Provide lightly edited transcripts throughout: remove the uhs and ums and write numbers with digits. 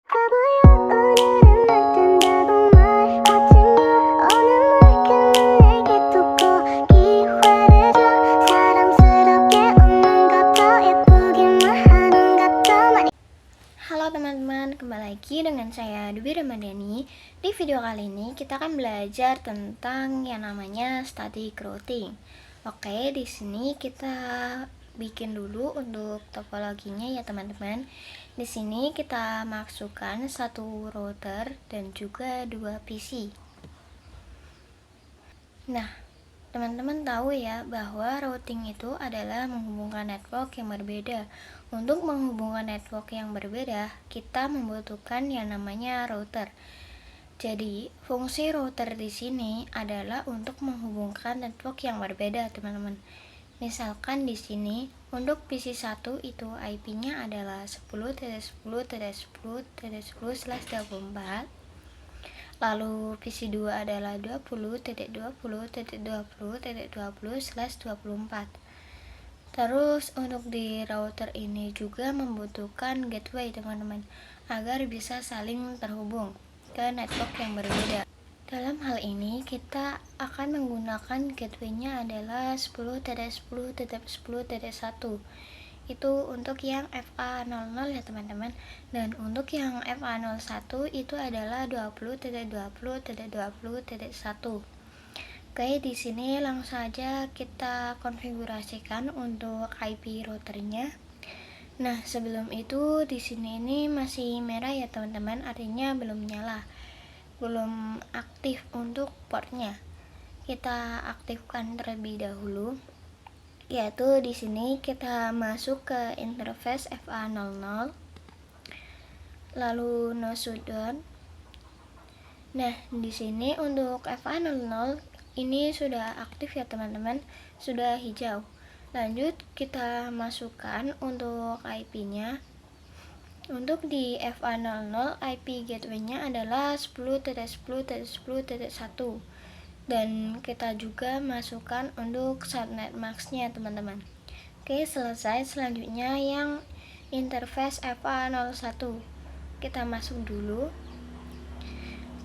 바보야 오늘은 어쩐다고 말하지마 오늘 내게 두고 기회를 줘 사랑스럽게 웃는 것도 예쁘기만 하는 것도 많이. Halo teman-teman, kembali lagi dengan saya Dwi Ramadhani. Di video kali ini kita akan belajar tentang yang namanya static routing. Oke, di sini kita bikin dulu untuk topologinya ya teman-teman. Di sini kita masukkan satu router dan juga dua PC. Nah, teman-teman tahu ya bahwa routing itu adalah menghubungkan network yang berbeda. Untuk menghubungkan network yang berbeda, kita membutuhkan yang namanya router. Jadi, fungsi router di sini adalah untuk menghubungkan network yang berbeda, teman-teman. Misalkan di sini untuk PC1 itu IP-nya adalah 10.10.10.10/24. Lalu PC2 adalah 20.20.20.20/24. Terus untuk di router ini juga membutuhkan gateway, teman-teman, agar bisa saling terhubung ke network yang berbeda. Dalam hal ini kita akan menggunakan gateway-nya adalah 10.10.10.1. Itu untuk yang FA00 ya teman-teman. Dan untuk yang FA01 itu adalah 20.20.20.1. Oke, di sini langsung saja kita konfigurasikan untuk IP routernya. Nah, sebelum itu di sini ini masih merah ya teman-teman, artinya belum nyala. Belum aktif untuk portnya. Kita aktifkan terlebih dahulu. Yaitu di sini kita masuk ke interface FA00. Lalu no shutdown. Nah, di sini untuk FA00 ini sudah aktif ya teman-teman, sudah hijau. Lanjut kita masukkan untuk IP-nya. Untuk di FA00 IP gateway-nya adalah 10.10.10.1. Dan kita juga masukkan untuk subnet mask-nya teman-teman. Oke, selesai. Selanjutnya yang interface FA01. Kita masuk dulu.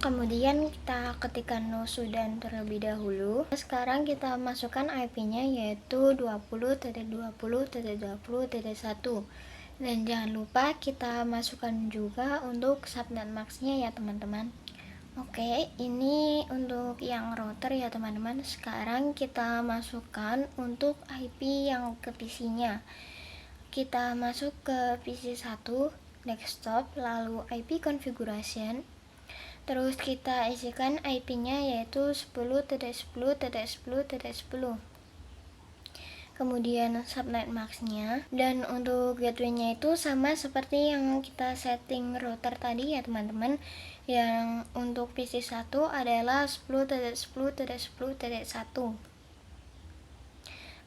Kemudian kita ketikkan no shutdown terlebih dahulu. Sekarang kita masukkan IP-nya yaitu 20.20.20.1. Dan jangan lupa kita masukkan juga untuk subnet mask-nya ya teman-teman. Oke, ini untuk yang router ya teman-teman. Sekarang kita masukkan untuk IP yang ke PC-nya. Kita masuk ke PC1 desktop, lalu IP configuration. Terus kita isikan IP-nya yaitu 10.10.10.10. Kemudian subnet mask-nya, dan untuk gateway-nya itu sama seperti yang kita setting router tadi ya teman-teman. Yang untuk PC1 adalah 10.10.10.1.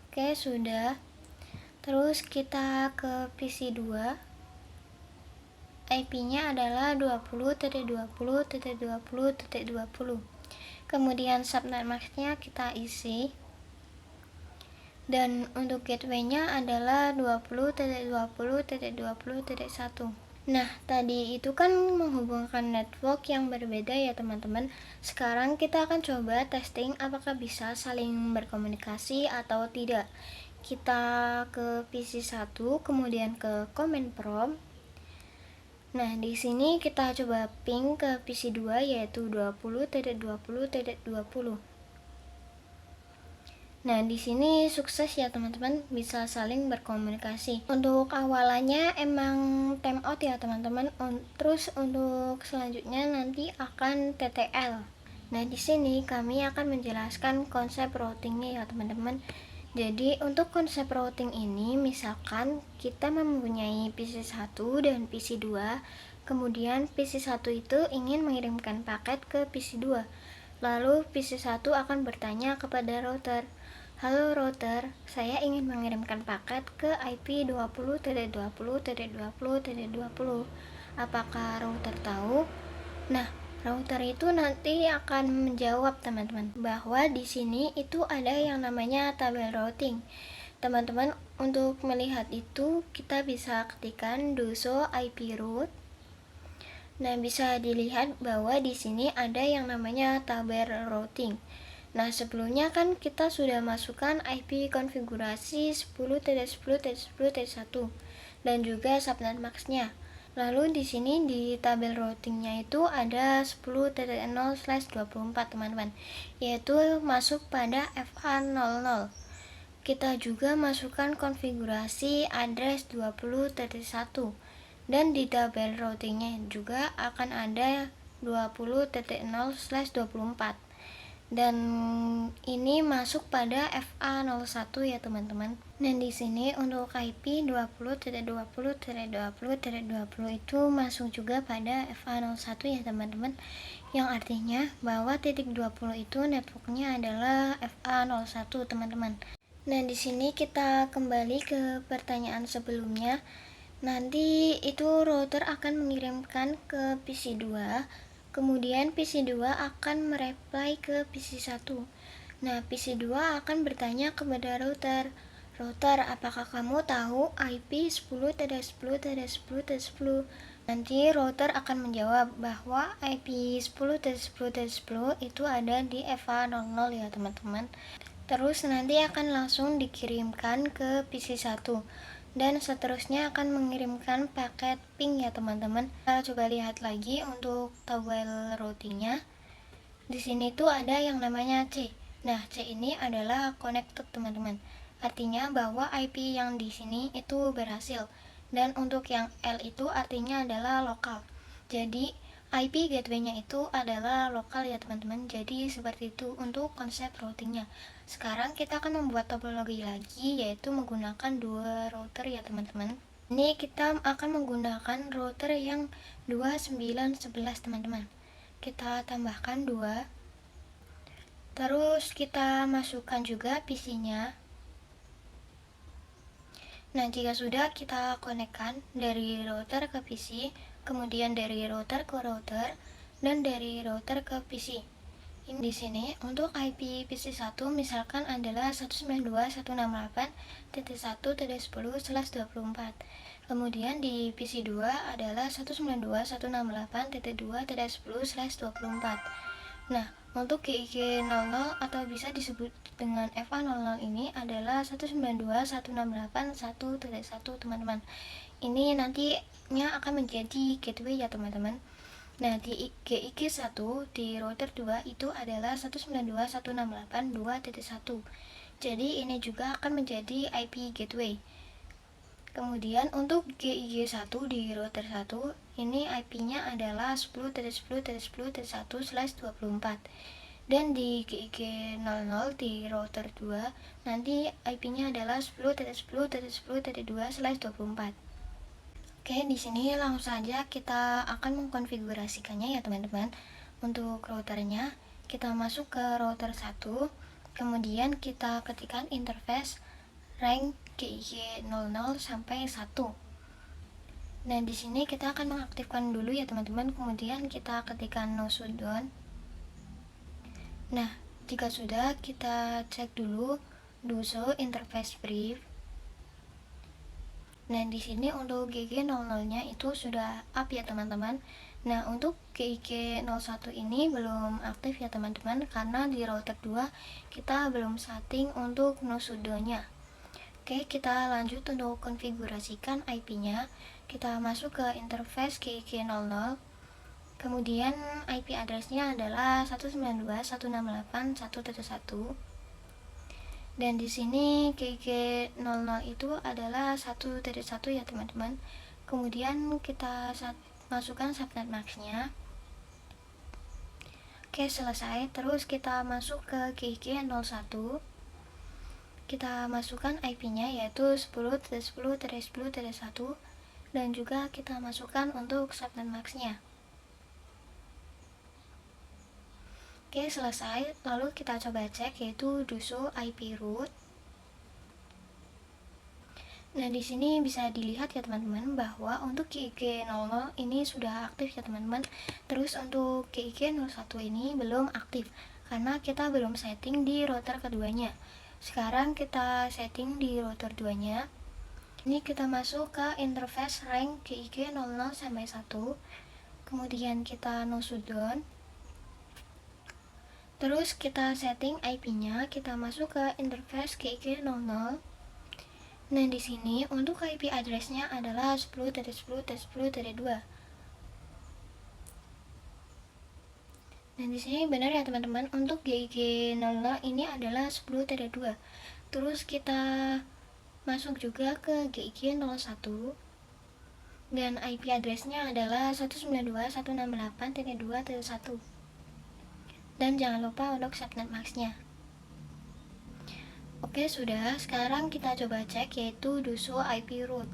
Oke, sudah. Terus kita ke PC2. IP-nya adalah 20.20.20.20. Kemudian subnet mask-nya kita isi. Dan untuk gateway-nya adalah 20.20.20.1. Nah, tadi itu kan menghubungkan network yang berbeda ya teman-teman. Sekarang kita akan coba testing apakah bisa saling berkomunikasi atau tidak. Kita ke PC1, kemudian ke command prompt. Nah, di sini kita coba ping ke PC2 yaitu 20.20.20. Nah, di sini sukses ya teman-teman, bisa saling berkomunikasi. Untuk awalannya emang timeout ya teman-teman. Terus untuk selanjutnya nanti akan TTL. Nah, di sini kami akan menjelaskan konsep routingnya ya teman-teman. Jadi untuk konsep routing ini, misalkan kita mempunyai PC1 dan PC2, kemudian PC1 itu ingin mengirimkan paket ke PC2. Lalu PC1 akan bertanya kepada router, "Halo router, saya ingin mengirimkan paket ke IP 20.20.20.20. Apakah router tahu?" Nah, router itu nanti akan menjawab teman-teman bahwa di sini itu ada yang namanya tabel routing. Teman-teman, untuk melihat itu kita bisa ketikkan doso IP route. Nah, bisa dilihat bahwa di sini ada yang namanya tabel routing. Nah, sebelumnya kan kita sudah masukkan IP konfigurasi 10.10.10.1 dan juga subnet max-nya. Lalu di sini di tabel routingnya itu ada 10.0/24 teman-teman, yaitu masuk pada FA00. Kita juga masukkan konfigurasi address 20.1 dan di tabel routingnya juga akan ada 20.0/24 dan ini masuk pada FA01 ya teman-teman. Dan di sini untuk IP 20.20.20.20 itu masuk juga pada FA01 ya teman-teman, yang artinya bahwa titik 20 itu networknya adalah FA01 teman-teman. Nah, di sini kita kembali ke pertanyaan sebelumnya. Nanti itu router akan mengirimkan ke PC2, kemudian PC2 akan mereply ke PC1. Nah, PC2 akan bertanya kepada router, "Router, apakah kamu tahu IP 10.10.10.10?" Nanti router akan menjawab bahwa IP 10.10.10 itu ada di FA00 ya teman-teman. Terus nanti akan langsung dikirimkan ke PC1 dan seterusnya akan mengirimkan paket ping ya teman-teman. Kita coba lihat lagi untuk tabel routingnya. Di sini tuh ada yang namanya C. Nah, C ini adalah connected teman-teman. Artinya bahwa IP yang di sini itu berhasil. Dan untuk yang L itu artinya adalah lokal. Jadi IP gateway-nya itu adalah lokal ya teman-teman. Jadi seperti itu untuk konsep routingnya. Sekarang kita akan membuat topologi lagi, yaitu menggunakan dua router ya teman-teman. Ini kita akan menggunakan router yang 2911 teman-teman. Kita tambahkan 2. Terus kita masukkan juga PC-nya. Nah, jika sudah, kita konekkan dari router ke PC, kemudian dari router ke router, dan dari router ke PC. Ini di sini untuk IP PC1 misalkan adalah 192.168.1.10/24. Kemudian di PC2 adalah 192.168.2.10/24. Nah, untuk GIG00 atau bisa disebut dengan FA00 ini adalah 192.168.1.1 teman-teman. Ini nantinya akan menjadi gateway ya teman-teman. Nah, di GIG1 di router 2 itu adalah 192.168.2.1. Jadi ini juga akan menjadi IP gateway. Kemudian untuk GIG1 di router 1, ini IP-nya adalah 10.10.10.1/24. Dan di GIG00 di router 2, nanti IP-nya adalah 10.10.10.2/24. Oke, di sini langsung saja kita akan mengkonfigurasikannya ya teman-teman. Untuk routernya, kita masuk ke router 1, kemudian kita ketikkan interface rank GIG00 sampai 1. Nah, di sini kita akan mengaktifkan dulu ya teman-teman, kemudian kita ketikkan no shutdown. Nah, jika sudah, kita cek dulu do show interface brief. Nah, di sini untuk GG00-nya itu sudah up ya teman-teman. Nah, untuk GIG01 ini belum aktif ya teman-teman, karena di router 2 kita belum setting untuk no shutdown-nya. Oke, kita lanjut untuk konfigurasikan IP-nya. Kita masuk ke interface GIG00. Kemudian IP address-nya adalah 192.168.1.1. Dan di sini GIG00 itu adalah 1.1 ya teman-teman. Kemudian kita masukkan subnet max-nya. Oke, selesai. Terus kita masuk ke GIG01. Kita masukkan IP-nya yaitu 10.10.10.1 dan juga kita masukkan untuk subnet max-nya. Oke, selesai. Lalu kita coba cek yaitu do show IP root. Nah, di sini bisa dilihat ya teman-teman bahwa untuk GIG00 ini sudah aktif ya teman-teman. Terus untuk GIG01 ini belum aktif karena kita belum setting di router keduanya. Sekarang kita setting di router 2-nya. Ini kita masuk ke interface rank GIG00 sampai 1. kemudian kita no shutdown. Terus kita setting IP-nya, kita masuk ke interface GIG00. Nah, di sini untuk IP address-nya adalah 10.10.10.2. Nah, di sini benar ya teman-teman, untuk GIG00 ini adalah 10.2. Terus kita masuk juga ke GIG01 dan IP address-nya adalah 192.168.2.1. Dan jangan lupa untuk subnet max-nya. Oke, sudah. Sekarang kita coba cek yaitu Duso IP root.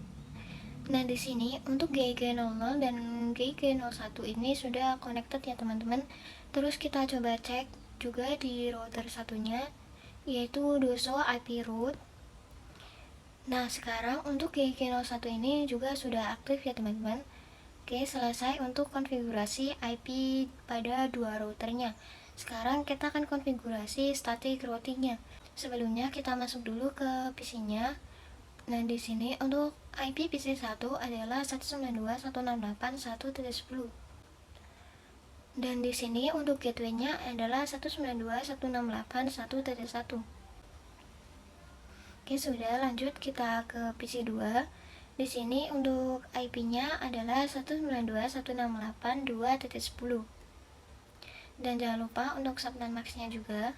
Nah, di sini untuk GIG00 dan GIG01 ini sudah connected ya teman-teman. Terus kita coba cek juga di router satunya yaitu Duso IP root. Nah, sekarang untuk GIG01 ini juga sudah aktif ya teman-teman. Oke, selesai untuk konfigurasi IP pada dua routernya. Sekarang kita akan konfigurasi static routingnya. Sebelumnya kita masuk dulu ke PC-nya. Nah, di sini untuk IP PC1 adalah 192.168.1.10. Dan di sini untuk gateway-nya adalah 192.168.1.1. Oke, sudah. Lanjut kita ke PC2. Di sini untuk IP-nya adalah 192.168.2.10. Dan jangan lupa untuk subnet max-nya juga.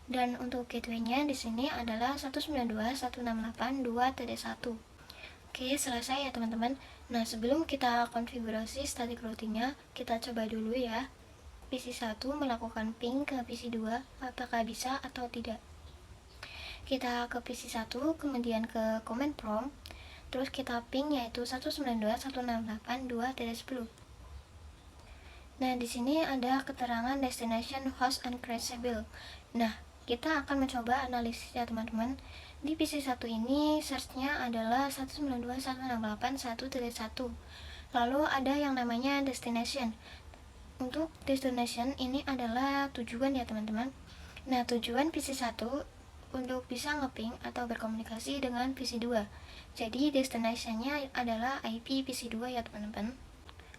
Dan untuk gateway-nya di sini adalah 192.168.2.1. Oke, selesai ya teman-teman. Nah, sebelum kita konfigurasi static routing-nya, kita coba dulu ya. PC1 melakukan ping ke PC2, apakah bisa atau tidak. Kita ke PC1, kemudian ke command prompt, terus kita ping yaitu 192.168.2.10. Nah, di sini ada keterangan destination host uncrashable. Nah, kita akan mencoba analisis ya teman-teman. Di PC1 ini search-nya adalah 192.168.1.1. Lalu ada yang namanya destination. Untuk destination ini adalah tujuan ya teman-teman. Nah, tujuan PC1 untuk bisa ngeping atau berkomunikasi dengan PC2. Jadi destination-nya adalah IP PC2 ya teman-teman.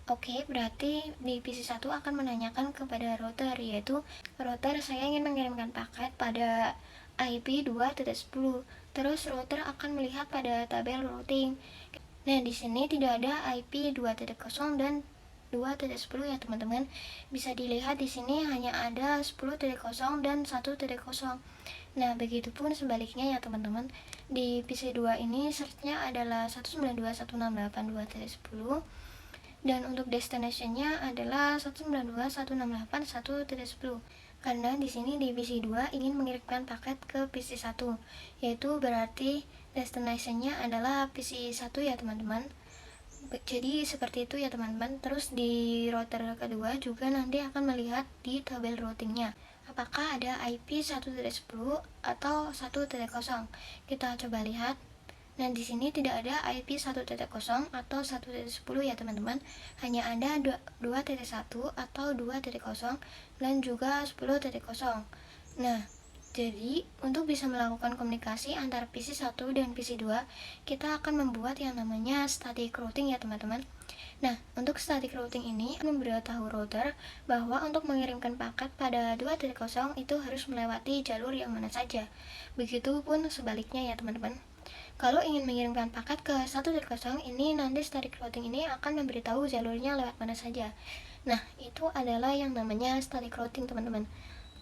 Oke, berarti di PC1 akan menanyakan kepada router, yaitu router saya ingin mengirimkan paket pada IP 2.10. Terus router akan melihat pada tabel routing. Nah, di sini tidak ada IP 2.0 dan 2.10 ya teman-teman. Bisa dilihat di sini hanya ada 10.0 dan 1.0. Nah, begitupun sebaliknya ya teman-teman. Di PC2 ini search-nya adalah 192.168.2.10. Dan untuk destination-nya adalah 192.168.1.10. Karena di sini di PC2 ingin mengirimkan paket ke PC1, yaitu berarti destination-nya adalah PC1 ya teman-teman. Jadi seperti itu ya teman-teman. Terus di router kedua juga nanti akan melihat di tabel routing-nya apakah ada IP 1.10 atau 1.0. Kita coba lihat. Nah, di sini tidak ada IP 1.0 atau 1.10 ya teman-teman. Hanya ada 2.1 atau 2.0 dan juga 10.0. Nah, jadi untuk bisa melakukan komunikasi antara PC1 dan PC2, kita akan membuat yang namanya static routing ya teman-teman. Nah, untuk static routing ini memberitahu router bahwa untuk mengirimkan paket pada 2.0 itu harus melewati jalur yang mana saja. Begitupun sebaliknya ya teman-teman. Kalau ingin mengirimkan paket ke 1.0 ini, nanti static routing ini akan memberitahu jalurnya lewat mana saja. Nah, itu adalah yang namanya static routing teman-teman.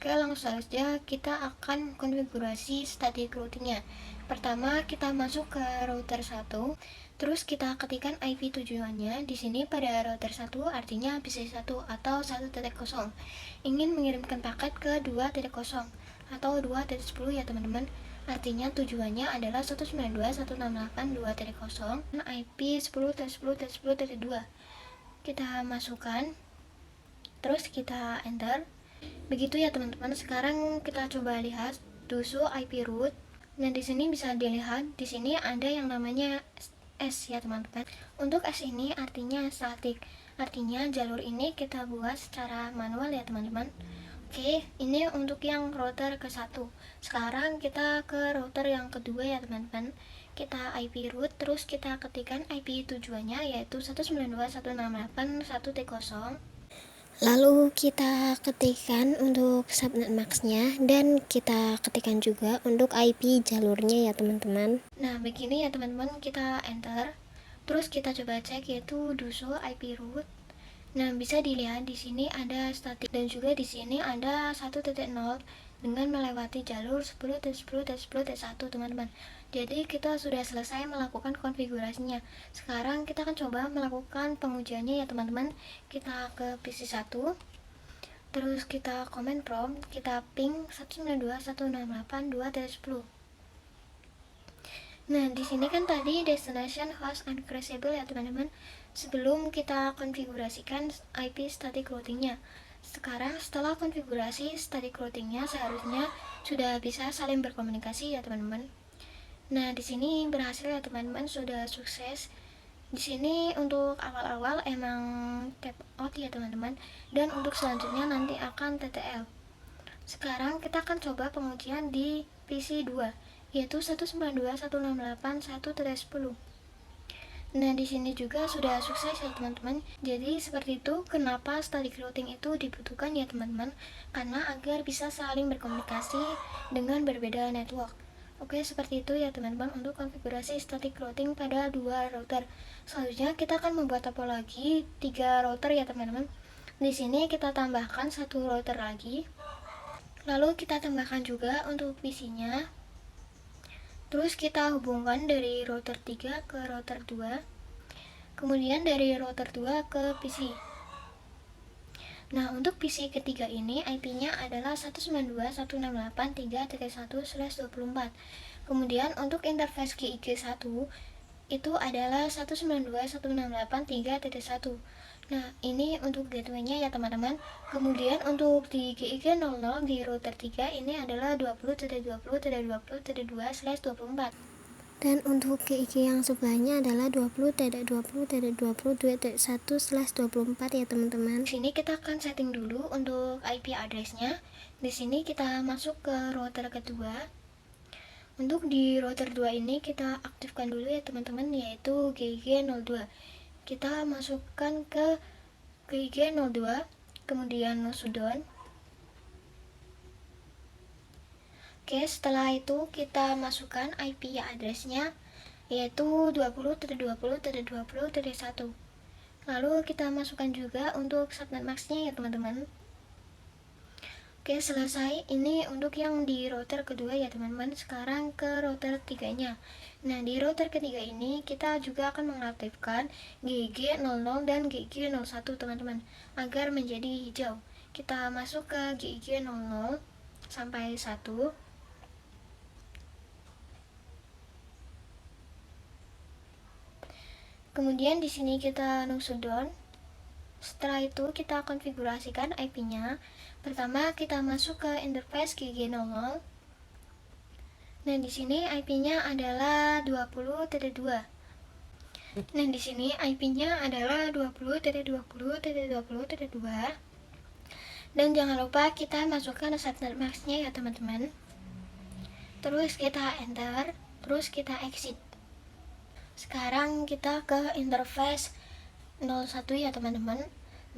Oke, langsung saja kita akan konfigurasi static routingnya. Pertama, kita masuk ke router 1, terus kita ketikkan IP tujuannya. Di sini pada router 1 artinya PC1 atau 1.0. Ingin mengirimkan paket ke 2.0 atau 2.10 ya teman-teman. Artinya tujuannya adalah 192.168.2.0 IP 10.10.10.2. Kita masukkan, terus kita enter. Begitu ya teman-teman. Sekarang kita coba lihat Duso IP root. Nah, di sini bisa dilihat di sini ada yang namanya S ya teman-teman. Untuk S ini artinya static. Artinya jalur ini kita buat secara manual ya teman-teman. Oke, ini untuk yang router ke-1. Sekarang kita ke router yang kedua ya teman-teman. kita IP root, terus kita ketikkan IP tujuannya yaitu 192.168.1.0. Lalu kita ketikkan untuk subnet max-nya dan kita ketikkan juga untuk IP jalurnya ya teman-teman. Nah begini ya teman-teman, kita enter. Terus kita coba cek yaitu duso IP root. Nah, bisa dilihat di sini ada statik dan juga di sini ada 1.0 dengan melewati jalur 10.10.10.1 teman-teman. Jadi kita sudah selesai melakukan konfigurasinya. Sekarang kita akan coba melakukan pengujiannya ya teman-teman. Kita ke PC 1. Terus kita command prompt, kita ping 192.168.2.10. Nah, di sini kan tadi destination host uncrashable ya teman-teman. Sebelum kita konfigurasikan IP static routingnya. Sekarang setelah konfigurasi static routingnya seharusnya sudah bisa saling berkomunikasi ya teman-teman. Nah, di sini berhasil ya teman-teman, sudah sukses. Di sini untuk awal-awal emang tap out ya teman-teman, dan untuk selanjutnya nanti akan TTL. Sekarang kita akan coba pengujian di PC 2 yaitu 192.168.1.10. Nah, di sini juga sudah sukses ya teman-teman. Jadi seperti itu kenapa static routing itu dibutuhkan ya teman-teman, karena agar bisa saling berkomunikasi dengan berbeda network. Oke, seperti itu ya teman-teman untuk konfigurasi static routing pada dua router. Selanjutnya kita akan membuat topologi 3 router ya teman-teman. Di sini kita tambahkan satu router lagi. Lalu kita tambahkan juga untuk PC-nya. Terus kita hubungkan dari router 3 ke router 2. Kemudian dari router 2 ke PC. Nah, untuk PC ketiga ini IP-nya adalah 192.168.3.1/24. Kemudian untuk interface GIG1 itu adalah 192.168.3.1. Nah, ini untuk gateway-nya ya teman-teman. Kemudian untuk di GIG00 di router 3 ini adalah 20.20.20.2/24. Dan untuk GIG yang sebelahnya adalah 20.20.20.22.1/24 ya teman-teman. Di sini kita akan setting dulu untuk IP address-nya. Di sini kita masuk ke router kedua. Untuk di router 2 ini kita aktifkan dulu ya teman-teman, yaitu GIG02. Kita masukkan ke GIG02, kemudian sudo. Oke, setelah itu kita masukkan IP address-nya yaitu 20.20.20.1. Lalu kita masukkan juga untuk subnet max-nya ya teman-teman. Oke, selesai. Ini untuk yang di router kedua ya teman-teman. Sekarang ke router tiganya. Nah, di router ketiga ini kita juga akan mengaktifkan GIG00 dan GIG01 teman-teman, agar menjadi hijau. Kita masuk ke GIG00 sampai 1. Kemudian di sini kita sudo. Setelah itu kita konfigurasikan IP-nya. Pertama kita masuk ke interface GIG00. Nah, di sini IP-nya adalah 20.2. Nah, di sini IP-nya adalah 20.20.20.2. Dan jangan lupa kita masukkan subnet max-nya ya teman-teman. Terus kita enter, terus kita exit. Sekarang kita ke interface 01 ya teman-teman.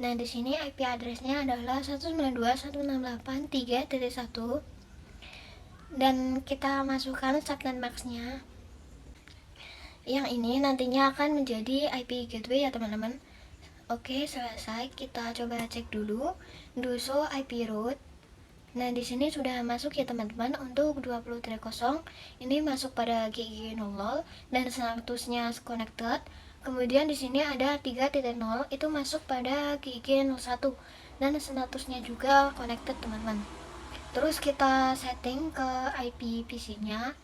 Nah, di sini IP address-nya adalah 192.168.3.1 dan kita masukkan subnet max-nya. Yang ini nantinya akan menjadi IP gateway ya teman-teman. Oke, selesai. Kita coba cek dulu duso IP root. Nah, di sini sudah masuk ya teman-teman untuk 20.0. Ini masuk pada GIG00 dan statusnya connected. Kemudian di sini ada 3.0 itu masuk pada GIG01 dan statusnya juga connected teman-teman. Terus kita setting ke IP PC-nya.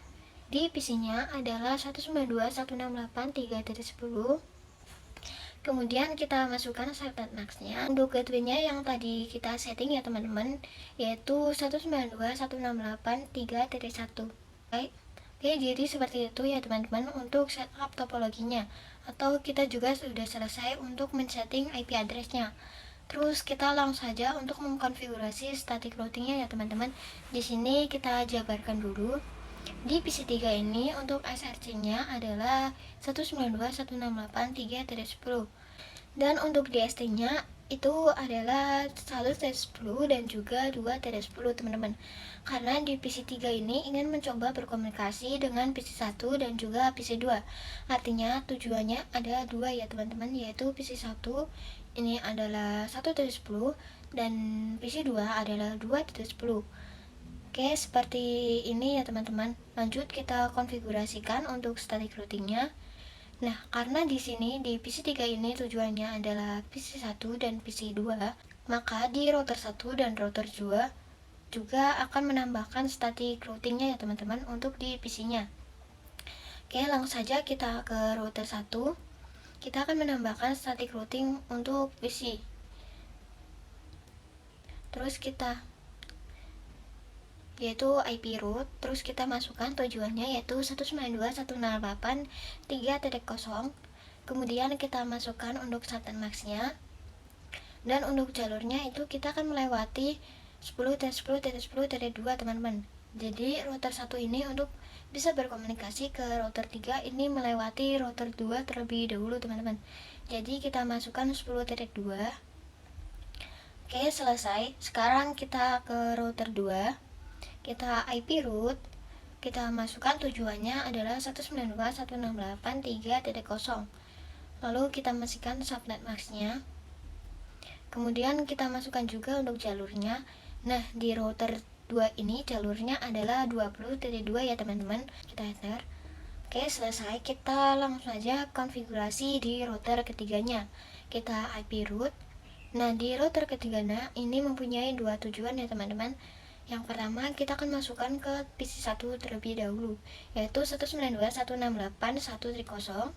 Di PC-nya adalah 192.168.3.10. Kemudian kita masukkan subnet max-nya. Untuk gateway-nya yang tadi kita setting ya teman-teman, yaitu 192.168.3.1. Oke, jadi seperti itu ya teman-teman untuk setup topologinya. Atau kita juga sudah selesai untuk men-setting IP address-nya. Terus kita langsung saja untuk mengkonfigurasi static routing-nya ya teman-teman. Di sini kita jabarkan dulu. Di PC3 ini untuk SRC-nya adalah 192.168.3.10, dan untuk DST-nya itu adalah 1.10 dan juga 2.10 teman-teman. Karena di PC3 ini ingin mencoba berkomunikasi dengan PC1 dan juga PC2. Artinya tujuannya ada dua ya teman-teman, yaitu PC1 ini adalah 1.10 dan PC2 adalah 2.10. Oke, seperti ini ya teman-teman. Lanjut kita konfigurasikan untuk static routingnya. Nah, karena di sini di PC3 ini tujuannya adalah PC1 dan PC2, maka di router 1 dan router 2 juga akan menambahkan static routingnya ya teman-teman untuk di PC-nya. Oke, langsung saja kita ke router 1. Kita akan menambahkan static routing untuk PC. Terus kita yaitu IP root, terus kita masukkan tujuannya yaitu 192.168.3.0. Kemudian kita masukkan untuk subnet max-nya, dan untuk jalurnya itu kita akan melewati 10.10.10.2 teman-teman. Jadi router 1 ini untuk bisa berkomunikasi ke router 3 ini melewati router 2 terlebih dahulu teman-teman. Jadi kita masukkan 10.2. Oke, selesai. Sekarang kita ke router 2. Kita IP root, kita masukkan tujuannya adalah 192.168.3.0. Lalu kita masukkan subnet max-nya. Kemudian kita masukkan juga untuk jalurnya. Nah, di router 2 ini jalurnya adalah 20.2 ya teman-teman. Kita enter. Oke, selesai. Kita langsung saja konfigurasi di router ketiganya. Kita IP root. Nah, di router ketiganya ini mempunyai dua tujuan ya teman-teman. Yang pertama, kita akan masukkan ke PC1 terlebih dahulu, yaitu 192.168.1.0.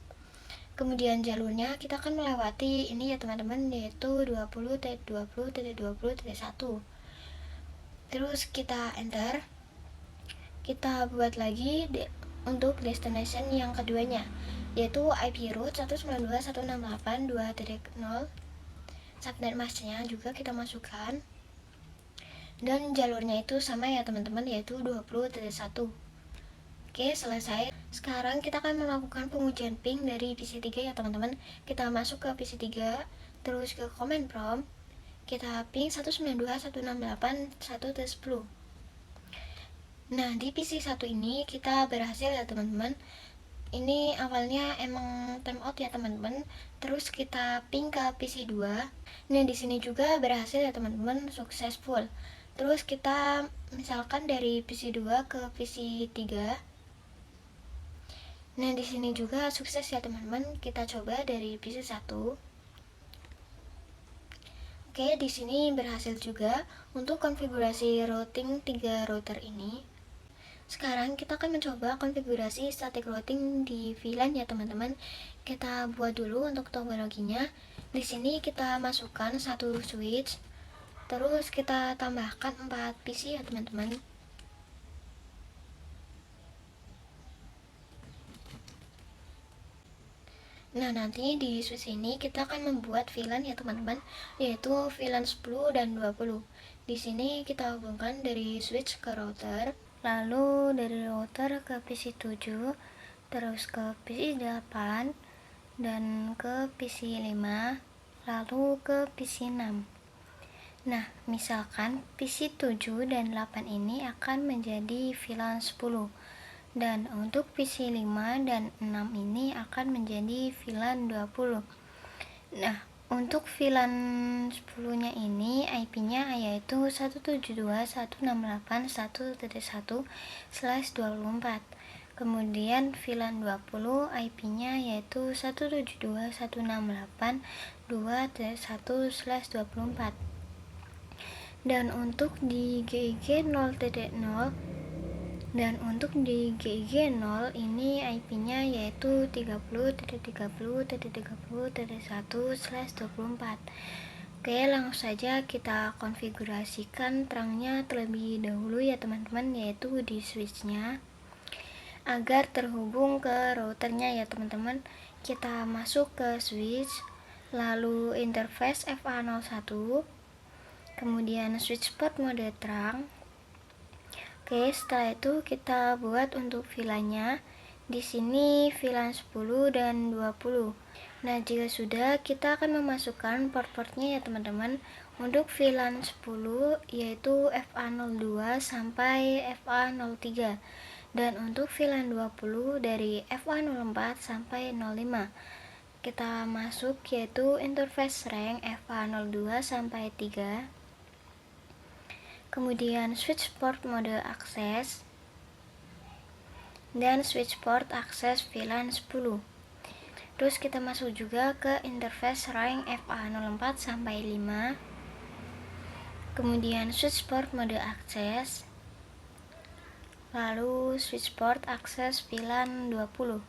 Kemudian jalurnya kita akan melewati ini ya teman-teman, yaitu 20.20.20.1. Terus kita enter. Kita buat lagi untuk destination yang keduanya, yaitu IP root 192.168.2.0. Subnet mask-nya juga kita masukkan, dan jalurnya itu sama ya teman-teman, yaitu 20.1. Oke, selesai. Sekarang kita akan melakukan pengujian ping dari PC3 ya teman-teman. Kita masuk ke PC3, terus ke command prompt, kita ping 192.168.1.10. Nah, di PC1 ini kita berhasil ya teman-teman. Ini awalnya emang timeout ya teman-teman. Terus kita ping ke PC2. Nah, di sini juga berhasil ya teman-teman, successful. Terus kita misalkan dari PC2 ke PC3. Nah, di sini juga sukses ya teman-teman. Kita coba dari PC1. Oke, di sini berhasil juga untuk konfigurasi routing 3 router ini. Sekarang kita akan mencoba konfigurasi static routing di VLAN ya teman-teman. Kita buat dulu untuk topologinya. Di sini kita masukkan satu switch. Terus kita tambahkan 4 PC ya teman-teman. Nah, nanti di switch ini kita akan membuat VLAN ya teman-teman, yaitu VLAN 10 dan 20. Di sini kita hubungkan dari switch ke router, lalu dari router ke PC7, terus ke PC8, dan ke PC5, lalu ke PC6. Nah, misalkan PC7 dan 8 ini akan menjadi VLAN 10. Dan untuk PC5 dan 6 ini akan menjadi VLAN 20. Nah, untuk VLAN 10-nya ini IP-nya yaitu 172.168.1.1/24. Kemudian VLAN 20 IP-nya yaitu 172.168.2.1/24. Dan untuk di GIG 0.0 ini IP-nya yaitu 30.30.30.1/24. Oke, langsung saja kita konfigurasikan terangnya terlebih dahulu ya teman-teman, yaitu di switch-nya agar terhubung ke routernya ya teman-teman. Kita masuk ke switch, lalu interface FA01, kemudian switch port mode terang, Oke, setelah itu kita buat untuk VLAN-nya. Di sini VLAN 10 dan 20. Nah, jika sudah, kita akan memasukkan port-portnya ya teman-teman. Untuk VLAN 10 yaitu FA02 sampai FA03. Dan untuk VLAN 20 dari FA04 sampai 05. Kita masuk yaitu interface rank FA02 sampai 3. Kemudian switch port mode akses dan switch port akses VLAN 10. Terus kita masuk juga ke interface rank FA04 sampai 5. Kemudian switch port mode akses, lalu switch port akses VLAN 20.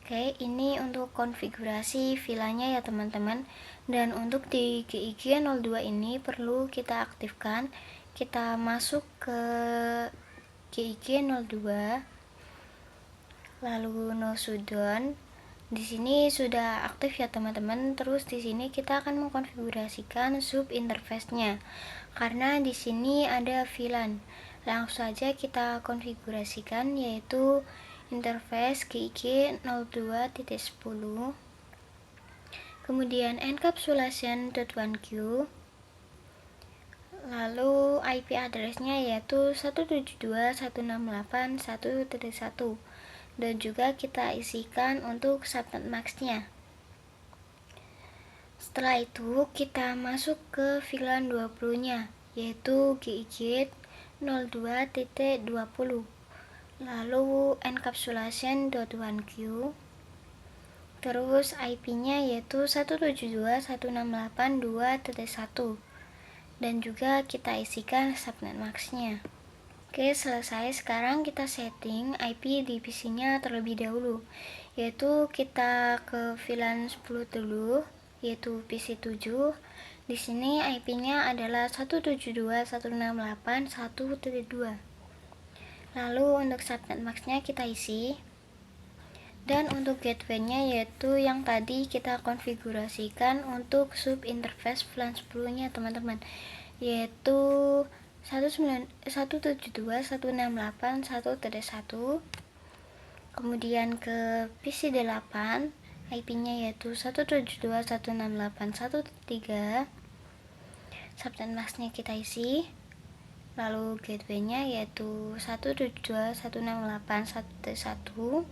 Oke, ini untuk konfigurasi VLAN-nya ya teman-teman. Dan untuk di GIG02 ini perlu kita aktifkan. Kita masuk ke GIG02, lalu no shutdown. Di sini sudah aktif ya teman-teman. Terus di sini kita akan mengkonfigurasikan sub interface-nya. Karena di sini ada VLAN. Langsung saja kita konfigurasikan yaitu interface GIG02.10. Kemudian encapsulation.1q. Lalu IP address-nya yaitu 172.168.1.1 dan juga kita isikan untuk subnet max-nya. Setelah itu kita masuk ke VLAN 20-nya yaitu GIG 02.20. Lalu encapsulation.1q. Terus IP-nya yaitu 172.168.2.1 dan juga kita isikan subnet max-nya. Oke, selesai. Sekarang kita setting IP di PC-nya terlebih dahulu, yaitu kita ke VLAN 10 dulu, yaitu PC 7. Di sini IP-nya adalah 172.168.1.2. Lalu untuk subnet max-nya kita isi. Dan untuk gateway-nya yaitu yang tadi kita konfigurasikan untuk sub interface VLAN 10-nya teman-teman, yaitu 172.168.1.1. Kemudian ke PC 8 IP-nya yaitu 172.168.1.3. Subnet max-nya kita isi. Lalu gateway-nya yaitu 172.168.1.1.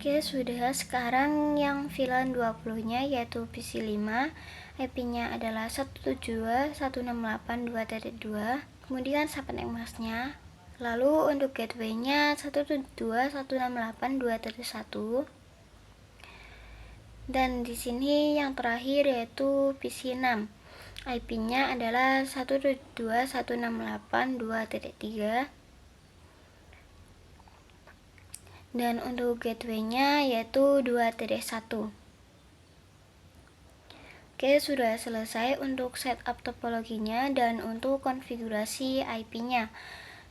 Oke, sudah. Sekarang yang VLAN 20-nya yaitu PC 5, IP-nya adalah 172.168.2.2. Kemudian subnet max-nya. Lalu untuk gateway-nya 172.168.2.1. Dan di sini yang terakhir yaitu PC 6. IP-nya adalah 172.168.2.3. Dan untuk gateway-nya yaitu 2.1. Oke, sudah selesai untuk setup topologinya dan untuk konfigurasi IP-nya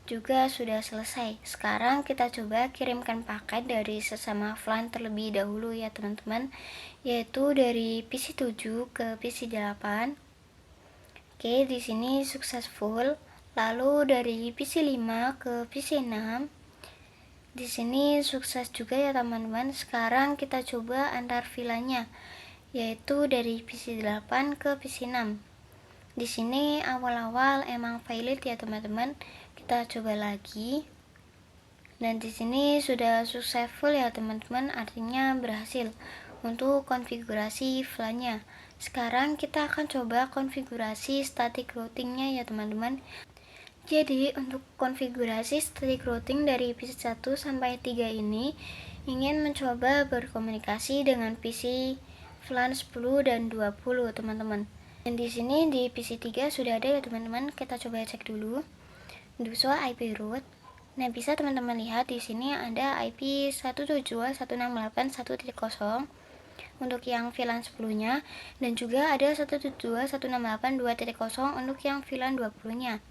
juga sudah selesai. Sekarang kita coba kirimkan paket dari sesama VLAN terlebih dahulu ya teman-teman, yaitu dari PC 7 ke PC 8. Oke, di sini successful. Lalu dari PC 5 ke PC 6. Di sini sukses juga ya teman-teman. Sekarang kita coba antar VLAN-nya, yaitu dari PC 8 ke PC 6. Di sini awal-awal emang valid ya teman-teman. Kita coba lagi. Dan di sini sudah successful ya teman-teman, artinya berhasil untuk konfigurasi VLAN-nya. Sekarang kita akan coba konfigurasi static routing-nya ya teman-teman. Jadi untuk konfigurasi static routing dari PC 1 sampai 3 ini ingin mencoba berkomunikasi dengan PC VLAN 10 dan 20 teman-teman. Dan di sini di PC 3 sudah ada ya teman-teman. Kita coba cek dulu. Do show IP route. Nah, bisa teman-teman lihat di sini ada IP 172.168.1.0 untuk yang VLAN 10-nya dan juga ada 172.168.2.0 untuk yang VLAN 20-nya.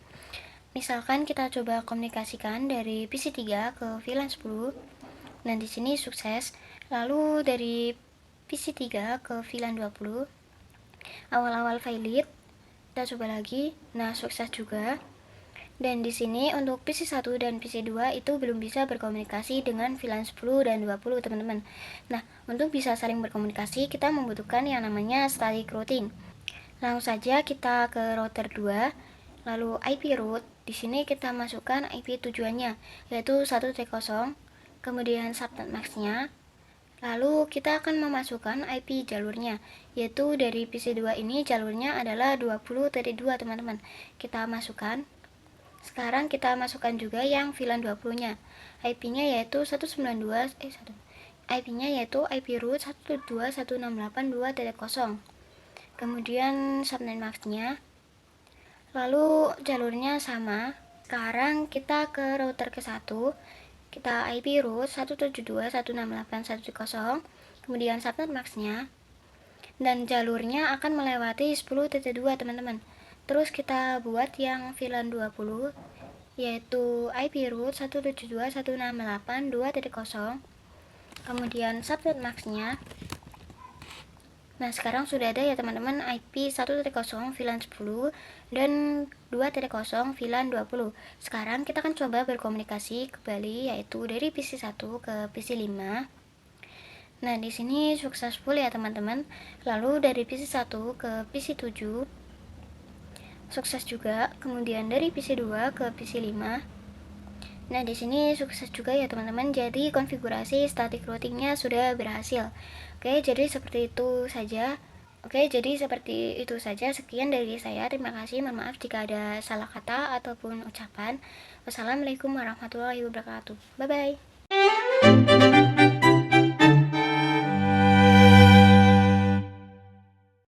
Misalkan kita coba komunikasikan dari PC 3 ke VLAN 10. Dan di sini sukses. Lalu dari PC 3 ke VLAN 20. Awal-awal valid. Kita coba lagi. Nah, sukses juga. Dan di sini untuk PC1 dan PC2 itu belum bisa berkomunikasi dengan VLAN 10 dan 20 teman-teman. Nah, untuk bisa saling berkomunikasi kita membutuhkan yang namanya static routing. Langsung saja kita ke router 2, lalu IP route. Di sini kita masukkan IP tujuannya yaitu 130, kemudian subnet max-nya. Lalu kita akan memasukkan IP jalurnya, yaitu dari PC2 ini jalurnya adalah 20.2 teman-teman. Kita masukkan. Sekarang kita masukkan juga yang VLAN 20-nya. IP-nya yaitu 192 IP-nya yaitu IP root 12168.2.0. Kemudian subnet max-nya. Lalu jalurnya sama. Sekarang kita ke router ke-1. Kita IP root 172.168.1.0, kemudian subnet max-nya. Dan jalurnya akan melewati 10.2 teman-teman. Terus kita buat yang VLAN 20 yaitu IP root 172.168.2.0, kemudian subnet max-nya. Nah, sekarang sudah ada ya teman-teman IP 1.0 VLAN 10 dan 2.0 VLAN 20. Sekarang kita akan coba berkomunikasi kembali yaitu dari PC1 ke PC5. Nah, di sini successful ya teman-teman. Lalu dari PC1 ke PC7 sukses juga, kemudian dari PC2 ke PC5. Nah, di sini sukses juga ya teman-teman. Jadi konfigurasi static routingnya sudah berhasil. Oke, jadi seperti itu saja. Sekian dari saya. Terima kasih. Mohon maaf jika ada salah kata ataupun ucapan. Wassalamualaikum warahmatullahi wabarakatuh. Bye bye.